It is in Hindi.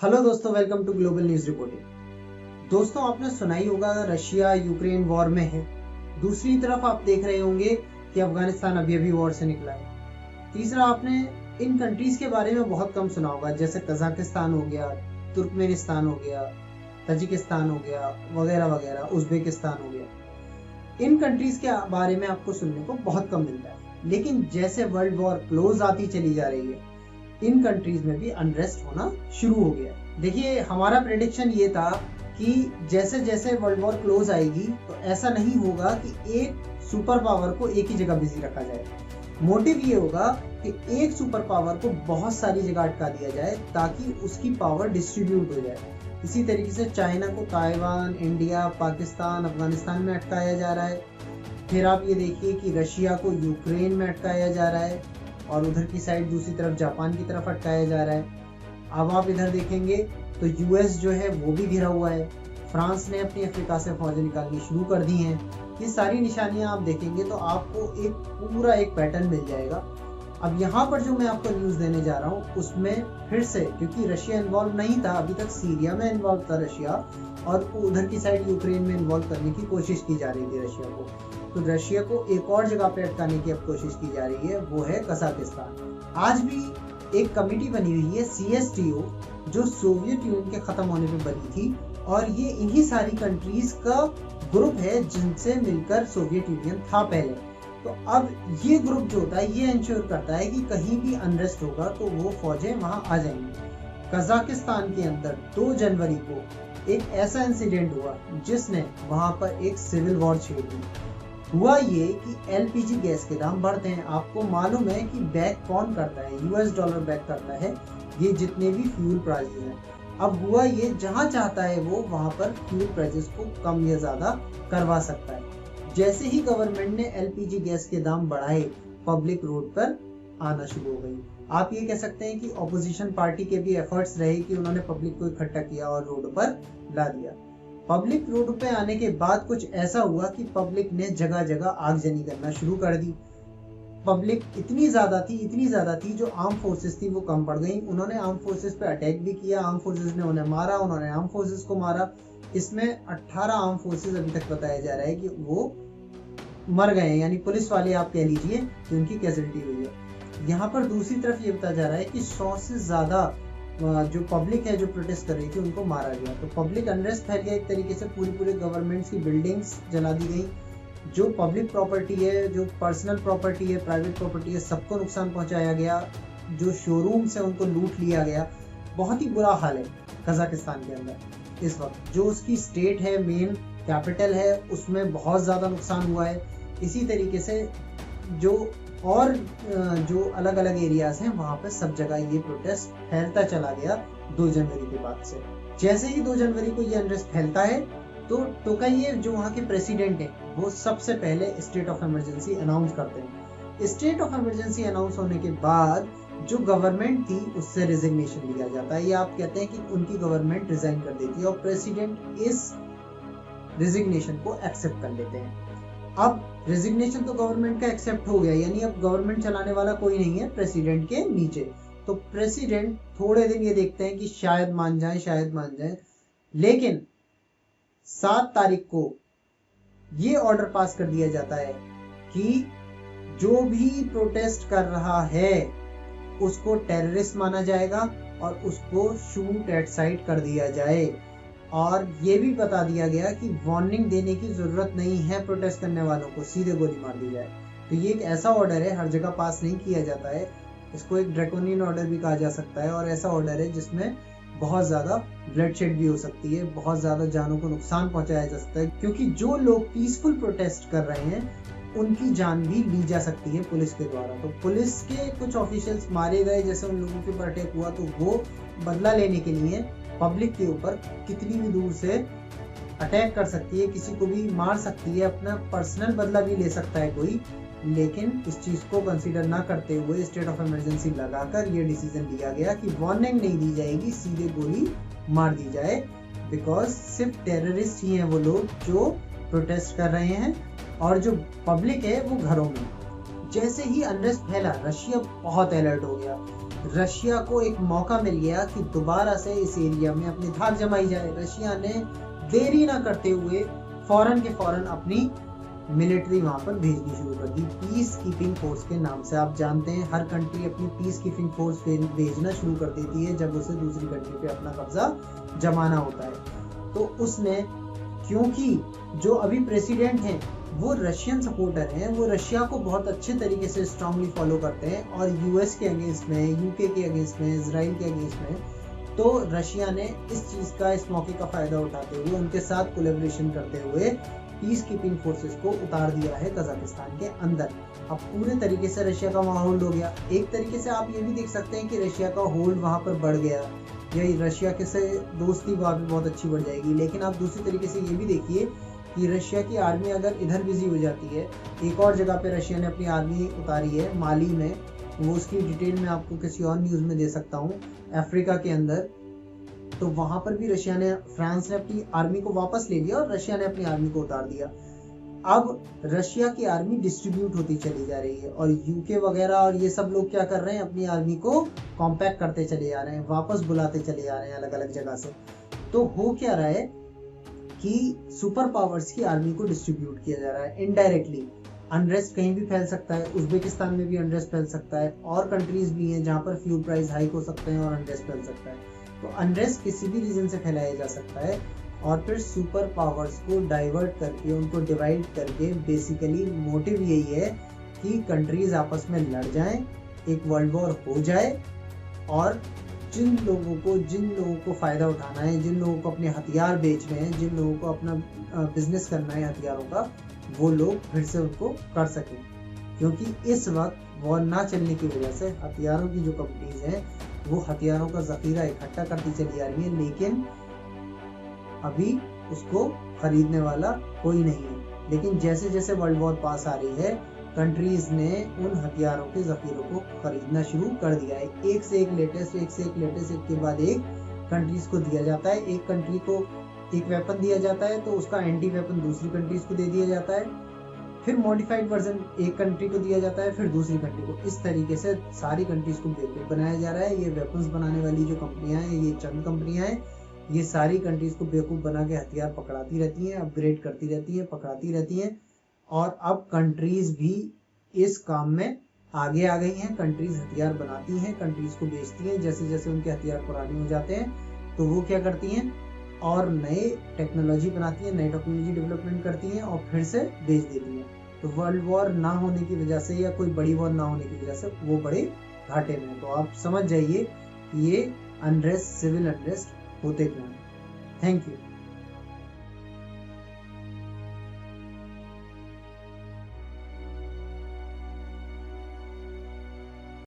हेलो दोस्तों, welcome to global news reporting. दोस्तों, आपने सुना ही होगा रशिया यूक्रेन वॉर में है। दूसरी तरफ आप देख रहे होंगे कि अफगानिस्तान अभी अभी वॉर से निकला है। तीसरा, आपने इन कंट्रीज के बारे में बहुत कम सुना होगा, जैसे कजाकिस्तान हो गया, तुर्कमेनिस्तान हो गया, तजिकिस्तान हो गया, वगैरह वगैरह, उज्बेकिस्तान हो गया। इन कंट्रीज के बारे में आपको सुनने को बहुत कम मिलता है। लेकिन जैसे वर्ल्ड वॉर क्लोज आती चली जा रही है, इन कंट्रीज में भी अनरेस्ट होना शुरू हो गया। देखिए, हमारा प्रेडिक्शन ये था कि जैसे जैसे वर्ल्ड वॉर क्लोज आएगी तो ऐसा नहीं होगा कि एक सुपर पावर को एक ही जगह बिजी रखा जाए। मोटिव ये होगा कि एक सुपर पावर को बहुत सारी जगह अटका दिया जाए ताकि उसकी पावर डिस्ट्रीब्यूट हो जाए। इसी तरीके से चाइना को ताइवान, इंडिया, पाकिस्तान, अफगानिस्तान में अटकाया जा रहा है। फिर आप ये देखिए कि रशिया को यूक्रेन में अटकाया जा रहा है और उधर की साइड दूसरी तरफ जापान की तरफ अटकाया जा रहा है। अब आप इधर देखेंगे तो यूएस जो है वो भी घिरा हुआ है। फ्रांस ने अपनी अफ्रीका से फौजें निकालनी शुरू कर दी हैं। ये सारी निशानियां आप देखेंगे तो आपको एक पैटर्न मिल जाएगा। अब यहाँ पर जो मैं आपको न्यूज देने जा रहा हूँ उसमें फिर से, क्योंकि रशिया इन्वॉल्व नहीं था अभी तक, सीरिया में इन्वॉल्व था रशिया और उधर की साइड यूक्रेन में इन्वॉल्व करने की कोशिश की जा रही थी रशिया को। तो रशिया को एक और जगह पे अटकाने की अब कोशिश की जा रही है, वो है कजाकिस्तान। आज भी एक कमेटी बनी हुई है CSTO, जो सोवियत यूनियन के खत्म होने पे बनी थी, और ये इन्हीं सारी कंट्रीज का ग्रुप है जिनसे मिलकर सोवियत यूनियन था पहले। तो अब ये ग्रुप जो होता है ये इंश्योर करता है कि कहीं भी अनरेस्ट होगा तो वो फौजें वहां आ जाएंगी। कजाकिस्तान के अंदर 2 जनवरी को एक ऐसा इंसिडेंट हुआ जिसने वहां पर एक सिविल वॉर छेड़ दी। हुआ ये कि LPG गैस के दाम बढ़ते हैं। आपको मालूम है कि बैक कौन करता है? $US बैक करता है ये जितने भी फ्यूल प्राइसेस हैं। अब हुआ ये, जहां चाहता है वो वहां पर फ्यूल प्राइसेस को कम या ज्यादा करवा सकता है। जैसे ही गवर्नमेंट ने LPG गैस के दाम बढ़ाए, पब्लिक रोड पर आना शुरू हो गई। आप ये कह सकते हैं कि ऑपोजिशन पार्टी के भी एफर्ट्स रहे कि उन्होंने पब्लिक को इकट्ठा किया और रोड पर ला दिया। पब्लिक रोड पे आने के बाद कुछ ऐसा हुआ कि पब्लिक ने जगह जगह आगजनी करना शुरू कर दी। पब्लिक इतनी ज्यादा थी जो आर्म फोर्सेस थी वो कम पड़ गई। उन्होंने आर्म फोर्सेस पे अटैक भी किया, आर्म फोर्सेस ने उन्हें मारा, उन्होंने आर्म फोर्सेस को मारा। इसमें 18 आर्म फोर्सेस अभी तक बताया जा रहा है कि वो मर गए हैं, यानी पुलिस वाले आप कह लीजिए कि उनकी कैजुअल्टी हुई है। यहाँ पर दूसरी तरफ ये बताया जा रहा है कि 100 से ज्यादा जो पब्लिक है जो प्रोटेस्ट कर रही थी उनको मारा गया। तो पब्लिक अनरेस्ट फैल गया एक तरीके से, पूरी गवर्नमेंट की बिल्डिंग्स जला दी गई। जो पब्लिक प्रॉपर्टी है, जो पर्सनल प्रॉपर्टी है, प्राइवेट प्रॉपर्टी है, सबको नुकसान पहुंचाया गया। जो शोरूम्स है उनको लूट लिया गया। बहुत ही बुरा हाल है कजाकिस्तान के अंदर इस वक्त। जो उसकी स्टेट है, मेन कैपिटल है, उसमें बहुत ज्यादा नुकसान हुआ है। इसी तरीके से जो अलग अलग एरियाज हैं वहां पे सब जगह ये प्रोटेस्ट फैलता चला गया 2 जनवरी के बाद से। जैसे ही 2 जनवरी को ये अनरेस्ट फैलता है तो टोकायेव जो वहाँ के प्रेसिडेंट है वो सबसे पहले स्टेट ऑफ इमरजेंसी अनाउंस करते हैं। स्टेट ऑफ इमरजेंसी अनाउंस होने के बाद जो गवर्नमेंट थी उससे रिजिग्नेशन लिया जाता है, या आप कहते हैं कि उनकी गवर्नमेंट रिजाइन कर देती है और प्रेसिडेंट इस रिजिग्नेशन को एक्सेप्ट कर लेते हैं। अब रेजिग्नेशन तो गवर्नमेंट का एक्सेप्ट हो गया, यानी अब गवर्नमेंट चलाने वाला कोई नहीं है प्रेसिडेंट के नीचे। तो प्रेसिडेंट थोड़े दिन ये देखते हैं कि शायद मान जाए, लेकिन 7 तारीख को ये ऑर्डर पास कर दिया जाता है कि जो भी प्रोटेस्ट कर रहा है उसको टेररिस्ट माना जाएगा और उसको शूट एट साइट कर दिया जाए। और ये भी बता दिया गया कि वार्निंग देने की जरूरत नहीं है प्रोटेस्ट करने वालों को, सीधे गोली मार दी जाए। तो ये एक ऐसा ऑर्डर है, हर जगह पास नहीं किया जाता है। इसको एक ड्रैकोनियन ऑर्डर भी कहा जा सकता है, और ऐसा ऑर्डर है जिसमें बहुत ज्यादा ब्लडशेड भी हो सकती है, बहुत ज्यादा जानों को नुकसान पहुंचाया जा सकता है, क्योंकि जो लोग पीसफुल प्रोटेस्ट कर रहे हैं उनकी जान भी ली जा सकती है पुलिस के द्वारा। तो पुलिस के कुछ ऑफिशियल्स मारे गए, जैसे उन लोगों के ऊपर अटैक हुआ, तो वो बदला लेने के लिए पब्लिक के ऊपर कितनी भी दूर से अटैक कर सकती है, किसी को भी मार सकती है, अपना पर्सनल बदला भी ले सकता है कोई। लेकिन इस चीज को कंसीडर ना करते हुए स्टेट ऑफ इमरजेंसी लगाकर ये डिसीजन लिया गया कि वार्निंग नहीं दी जाएगी, सीधे गोली मार दी जाए। बिकॉज सिर्फ टेररिस्ट ही हैं वो लोग जो प्रोटेस्ट कर रहे हैं, और जो पब्लिक है वो घरों में। जैसे ही अनरेस्ट फैला, रशिया बहुत अलर्ट हो गया। रशिया को एक मौका मिल गया कि दोबारा से इस एरिया में अपनी धाक जमाई जाए। रशिया ने देरी ना करते हुए फौरन के फौरन अपनी मिलिट्री वहां पर भेजनी शुरू कर दी, पीस कीपिंग फोर्स के नाम से। आप जानते हैं हर कंट्री अपनी पीस कीपिंग फोर्स भेजना शुरू कर देती है जब उसे दूसरी कंट्री पे अपना कब्जा जमाना होता है। तो उसने, क्योंकि जो अभी प्रेसिडेंट हैं वो रशियन सपोर्टर हैं, वो रशिया को बहुत अच्छे तरीके से स्ट्रांगली फॉलो करते हैं और यूएस के अगेंस्ट में, यूके के अगेंस्ट में, इजराइल के अगेंस्ट में, तो रशिया ने इस चीज का, इस मौके का फायदा उठाते हुए उनके साथ कोलैबोरेशन करते हुए पीस कीपिंग फोर्सेस को उतार दिया है कजाकिस्तान के अंदर। अब पूरे तरीके से रशिया का वहां होल्ड हो गया। एक तरीके से आप ये भी देख सकते हैं कि रशिया का होल्ड वहां पर बढ़ गया, यही रशिया के से दोस्ती वहां पे बहुत अच्छी बढ़ जाएगी। लेकिन आप दूसरी तरीके से ये भी देखिए कि रशिया की आर्मी अगर इधर बिजी हो जाती है, एक और जगह पे रशिया ने अपनी आर्मी उतारी है माली में, वो उसकी डिटेल में आपको किसी और न्यूज में दे सकता हूँ, अफ्रीका के अंदर। तो वहां पर भी रशिया ने, फ्रांस ने अपनी आर्मी को वापस ले लिया और रशिया ने अपनी आर्मी को उतार दिया। अब रशिया की आर्मी डिस्ट्रीब्यूट होती चली जा रही है और यूके वगैरह और ये सब लोग क्या कर रहे हैं, अपनी आर्मी को कॉम्पैक्ट करते चले जा रहे हैं, वापस बुलाते चले जा रहे हैं अलग अलग जगह से। तो हो क्या रहा है कि सुपर पावर्स की आर्मी को डिस्ट्रीब्यूट किया जा रहा है इनडायरेक्टली। अनरेस्ट कहीं भी फैल सकता है, उज्बेकिस्तान में भी अनरेस्ट फैल सकता है, और कंट्रीज भी हैं जहां पर फ्यूल प्राइस हाइक हो सकते हैं और अनरेस्ट फैल सकता है। तो अनरेस्ट किसी भी रीजन से फैलाया जा सकता है और फिर सुपर पावर्स को डाइवर्ट करके, उनको डिवाइड करके, बेसिकली मोटिव यही है कि कंट्रीज आपस में लड़ जाएं, एक वर्ल्ड वॉर हो जाए और जिन लोगों को फायदा उठाना है, जिन लोगों को अपने हथियार बेचने हैं, जिन लोगों को अपना बिजनेस करना है हथियारों का, वो लोग फिर से उनको कर सकें। क्योंकि इस वक्त वॉर ना चलने की वजह से हथियारों की जो कंपनीज हैं वो हथियारों का जखीरा इकट्ठा करती चली आ रही है, लेकिन अभी उसको खरीदने वाला कोई नहीं है। लेकिन जैसे जैसे वर्ल्ड वॉर पास आ रही है, कंट्रीज ने उन हथियारों के जखीरों को खरीदना शुरू कर दिया है। एक से एक लेटेस्ट, एक के बाद एक कंट्रीज को दिया जाता है। एक कंट्री को एक वेपन दिया जाता है तो उसका एंटी वेपन दूसरी कंट्रीज को दे दिया जाता है, फिर मॉडिफाइड वर्जन एक कंट्री को दिया जाता है, फिर दूसरी कंट्री को। इस तरीके से सारी कंट्रीज को बेवकूफ बनाया जा रहा है। ये वेपन्स बनाने वाली जो कंपनियां हैं, ये चंद कंपनियां हैं, ये सारी कंट्रीज को बेवकूफ बना के हथियार पकड़ाती रहती हैं, अपग्रेड करती रहती हैं, पकड़ाती रहती हैं। और अब कंट्रीज भी इस काम में आगे आ गई हैं। कंट्रीज हथियार बनाती हैं, कंट्रीज को बेचती हैं। जैसे जैसे उनके हथियार पुराने हो जाते हैं तो वो क्या करती हैं, और नए टेक्नोलॉजी बनाती हैं, नई टेक्नोलॉजी डेवलपमेंट करती हैं और फिर से बेच देती हैं। तो वर्ल्ड वॉर ना होने की वजह से या कोई बड़ी वॉर ना होने की वजह से वो बड़े घाटे में। तो आप समझ जाइए ये अनरेस्ट, सिविल अनरेस्ट होते क्यों हैं। Thank you.